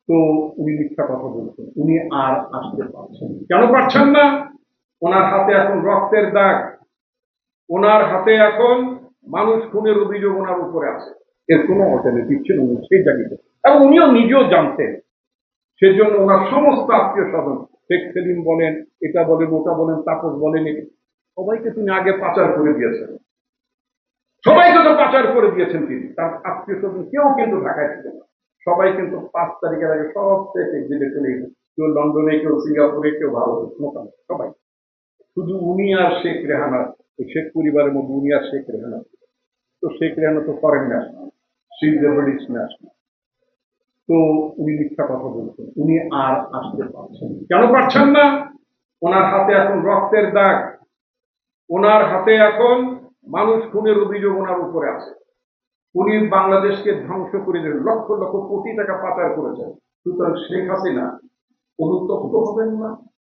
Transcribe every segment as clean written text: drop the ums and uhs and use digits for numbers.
তো উনি মিথ্যা কথা বলছেন, উনি আর আসতে পারছেন কেন পারছেন না? ওনার হাতে এখন রক্তের দাগ, ওনার হাতে এখন মানুষ খুনের অভিযোগ ওনার উপরে আছে। এর কোনো অল্টারনেটিভ ছিল উনি সেই জায়গাতে, এবং উনিও নিজেও জানতেন। সেজন্য ওনার সমস্ত আত্মীয় স্বজন, শেখ সেলিম বলেন, এটা বলেন, ওটা বলেন, তাপস বলেন, সবাইকে তিনি আগে পাচার করে দিয়েছেন। সবাইকে তো পাচার করে দিয়েছেন তিনি। তার আত্মীয় স্বজন কেউ কিন্তু ঢাকায় ছিল না। সবাই কিন্তু 5 তারিখের আগে সব থেকে এক্সিটে চলে গেছে। কেউ লন্ডনে, কেউ সিঙ্গাপুরে, কেউ ভারতে, মোটামুটি সবাই। শুধু উনি আর শেখ রেহানা, শেখ পরিবারের মধ্যে উনি আর শেখ রেহানা। তো শেখ রেহানা তো foreign national, she is a British national. তো উনি মিথ্যা কথা বলছেন, উনি আর আসতে পারছেন কেন পারছেন না? ওনার হাতে এখন রক্তের দাগ, ওনার হাতে এখন মানুষ খুনের অভিযোগ ওনার উপরে আছে। উনি বাংলাদেশকে ধ্বংস করে দিলেন, লক্ষ লক্ষ কোটি টাকা পাচার করেছেন। সুতরাং শেখ হাসিনা অনুতপ্ত হবেন না,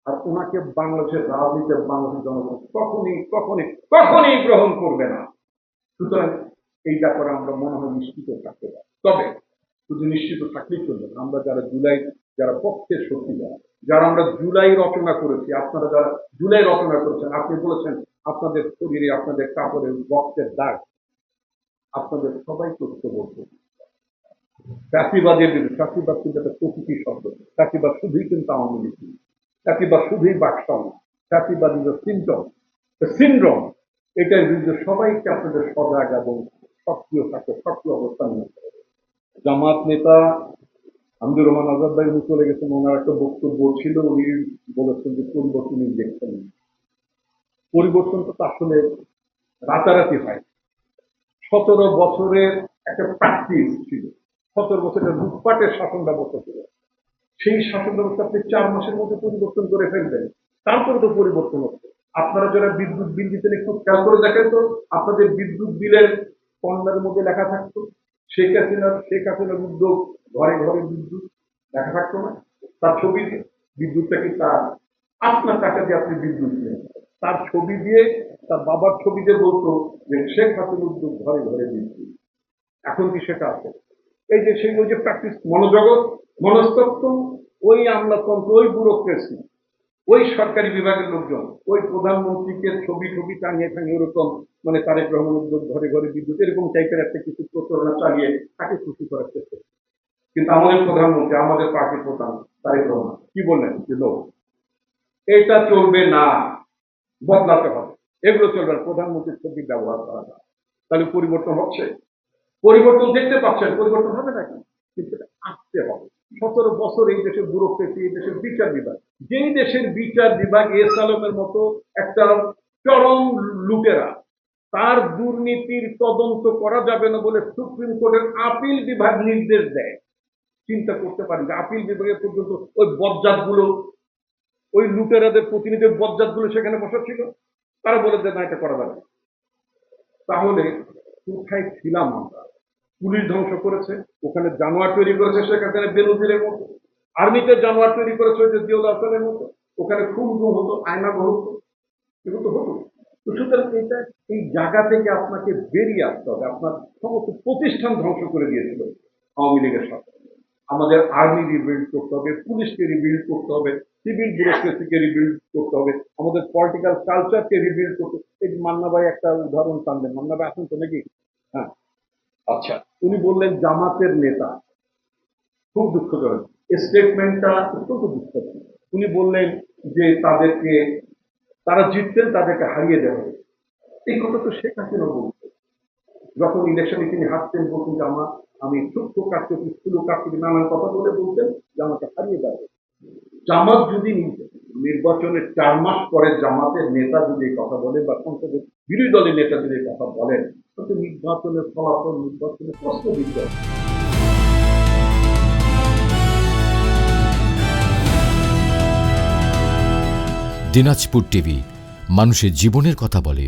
আর ওনাকে বাংলাদেশের রাজনীতিতে বাংলাদেশের জনগণ কখনই কখনই কখনই গ্রহণ করবে না। সুতরাং এই ব্যাপারে আমরা মনে হয় নিশ্চিত থাকতে পারি। তবে শুধু নিশ্চিত থাকলেই চলবে না, আমরা যারা জুলাই, যারা পক্ষের শক্তিদার, যারা আমরা জুলাই রচনা করেছি, আপনারা যারা জুলাই রচনা করেছেন, আপনি বলেছেন আপনাদের শরীরে, আপনাদের কাপড়ের রক্তের দাগ, আপনাদের সবাই তথ্য বলতে। ফ্যাসিবাদের বিরুদ্ধে, ফ্যাসিবাদ কিন্তু একটা প্রকৃতি শব্দ, ফ্যাসিবাদ শুধুই কিন্তু আওয়ামী লীগ, ফ্যাসিবাদ শুধুই বাকশাল, ফ্যাসিবাদ ইজ সিমটম, সিনড্রোম। এটার বিরুদ্ধে সবাইকে আপনাদের সজাগ এবং সক্রিয় থাকতে, সক্রিয় অবস্থান নিতে হবে। জামাত নেতা আব্দুর রহমান আজাদ ভাই উনি চলে গেছেন, ওনার একটা বক্তব্য ছিল, উনি বলেছেন যে পরিবর্তন দেখছেন। পরিবর্তন তো আসলে রাতারাতি হয়। 17 বছরের একটা প্র্যাকটিস ছিল, 17 বছরের লুটপাটের শাসন ব্যবস্থা ছিল। সেই শাসন ব্যবস্থা আপনি 4 মাসের মধ্যে পরিবর্তন করে ফেলবেন, তারপরে তো পরিবর্তন হচ্ছে। আপনারা যারা বিদ্যুৎ বিল দিতেন একটু খেয়াল করে দেখেন তো, আপনাদের বিদ্যুৎ বিলের কর্নারের মধ্যে লেখা থাকতো শেখ হাসিনার উদ্যোগ, ঘরে ঘরে বিদ্যুৎ লেখা থাকতো না? তার ছবি দিয়ে, বিদ্যুৎটা কি তার, আপনার টাকা দিয়ে আপনি বিদ্যুৎ দিলেন, তার ছবি দিয়ে, তার বাবার ছবি দিয়ে বলতো যে শেখ হাসিনার উদ্যোগ, ঘরে ঘরে বিদ্যুৎ। এখন কি সেটা আছে? এই যে সেই ওই যে প্র্যাকটিস, মনোজগৎ, মনস্তত্ব, ওই আমলাতন্ত্র, ওই ব্যুরোক্রেসি, ওই সরকারি বিভাগের লোকজন, ওই প্রধানমন্ত্রীকে ছবি টাঙিয়ে ওরকম, মানে তারেক রহমান উদ্যোগ, ঘরে ঘরে বিদ্যুৎ, এরকম টাইপের একটা কিছু প্রচারণা চালিয়ে তাকে খুশি করার চেষ্টা। কিন্তু আমাদের প্রধানমন্ত্রী, আমাদের পার্টির প্রধান তারেক রহমান কি বললেন যে লোক এটা চলবে না, বদলাতে হবে, এগুলো চলবে না, প্রধানমন্ত্রীর ছবি ব্যবহার করা যায়। তাহলে পরিবর্তন হচ্ছে, পরিবর্তন দেখতে পাচ্ছেন, পরিবর্তন হবে না কেন? কিন্তু আসতে হবে। 17 বছর এই দেশের ব্যুরোক্রেসি, এই দেশের বিচার বিভাগ, যেই দেশের বিচার বিভাগ এস আলমের মতো একটা চরম লুটেরা, তার দুর্নীতির তদন্ত করা যাবে না বলে সুপ্রিম কোর্টের আপিল বিভাগ নির্দেশ দেয়। চিন্তা করতে পারেন যে আপিল বিভাগের পর্যন্ত ওই বজ্জাতগুলো, ওই লুটেরাদের প্রতিনিধির বজ্জাতগুলো সেখানে বসা ছিল, তারা বলে যে না, এটা করা যাবে। তাহলে কোথায় ছিলাম আমরা? পুলিশ ধ্বংস করেছে, ওখানে জানোয়ার তৈরি করেছে সেখানে বেনজিরের মতো, আর্মিতে জানোয়ার তৈরি করেছে ওই যে জিয়াউল হাসানের মতো, ওখানে খুন হতো, আয়না হতো, এগুলো তো হতো। তো সুতরাং এটা, এই জায়গা থেকে আপনাকে বেরিয়ে আসতে হবে। আপনার সমস্ত প্রতিষ্ঠান ধ্বংস করে দিয়েছিল আওয়ামী লীগের সাথে। আমাদের আর্মি রিবিল্ড করতে হবে, পুলিশকে রিবিল্ড করতে হবে, সিভিল ব্যুরোক্রেসিকে রিবিল্ড করতে হবে, আমাদের পলিটিক্যাল কালচারকে রিবিল্ড করতে। এই মান্না ভাই একটা উদাহরণ টানলেন, মান্না ভাই আসুন তো নাকি? হ্যাঁ, আচ্ছা, উনি বললেন জামাতের নেতা, খুব দুঃখজনক স্টেটমেন্টটা, অত্যন্ত দুঃখজনক। উনি বললেন যে তাদেরকে, তারা জিততেন, তাদেরকে হারিয়ে দেওয়া হবে। এই কথা তো শেখ হাসিনা বলতো, যখন ইলেকশনে তিনি হারতেন, বলতেন যে আমি সূক্ষ্ম কার্যকরী, স্থূল কার্যকরী, নানান কথা বলে বলতেন যে আমাকে হারিয়ে দেওয়া হবে। জামাত যদি নির্বাচনের 4 মাস পরে জামাতের নেতা যদি কথা বলেন, বা সংসদের বিরোধী দলের নেতা যদি কথা বলেন, তাতে নির্বাচনের ফলাফল, নির্বাচনের প্রশ্ন দিতে। দিনাজপুর টিভি, মানুষের জীবনের কথা বলে।